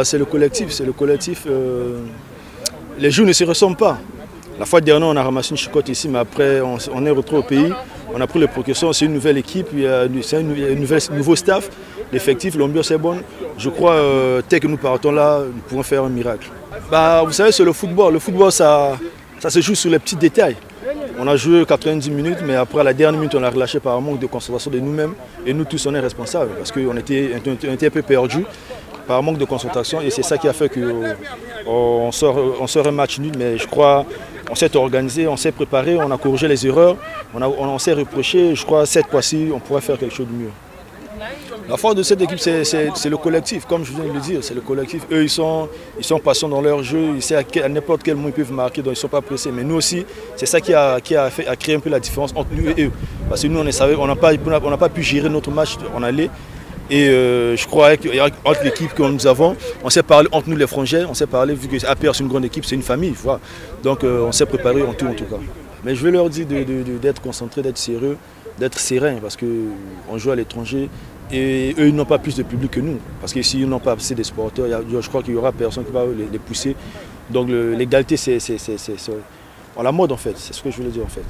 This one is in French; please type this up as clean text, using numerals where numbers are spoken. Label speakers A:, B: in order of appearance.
A: C'est le collectif, les jours ne se ressemblent pas. La fois dernière, on a ramassé une chicotte ici, mais après, on est retrouvé au pays. On a pris les précautions, c'est une nouvelle équipe, c'est un nouveau staff. L'effectif, l'ambiance est bonne. Je crois, dès que nous partons là, nous pourrons faire un miracle. Vous savez, c'est le football. Le football, ça se joue sur les petits détails. On a joué 90 minutes, mais après, à la dernière minute, on a relâché par un manque de concentration de nous-mêmes. Et nous tous, on est responsables, parce qu'on était un peu perdus par un manque de concentration. Et c'est ça qui a fait qu'on sort un match nul. Mais je crois on s'est organisé, on s'est préparé, on a corrigé les erreurs, on s'est reproché. Je crois que cette fois-ci, on pourrait faire quelque chose de mieux. La force de cette équipe, c'est le collectif, comme je viens de le dire, c'est le collectif. Eux, ils sont patients dans leur jeu, ils savent à n'importe quel moment ils peuvent marquer, donc ils ne sont pas pressés. Mais nous aussi, c'est ça qui a créé un peu la différence entre nous et eux. Parce que nous, on n'a pas pu gérer notre match en aller. Et je crois qu'entre l'équipe que nous avons, on s'est parlé entre nous les frangins, on s'est parlé, vu que APR c'est une grande équipe, c'est une famille, voilà. Donc on s'est préparé en tout cas. Mais je vais leur dire d'être concentrés, d'être sérieux, d'être serein, parce qu'on joue à l'étranger et eux ils n'ont pas plus de public que nous. Parce que s'ils n'ont pas assez de supporters, je crois qu'il n'y aura personne qui va les pousser. Donc l'égalité c'est la mode en fait, c'est ce que je voulais dire en fait.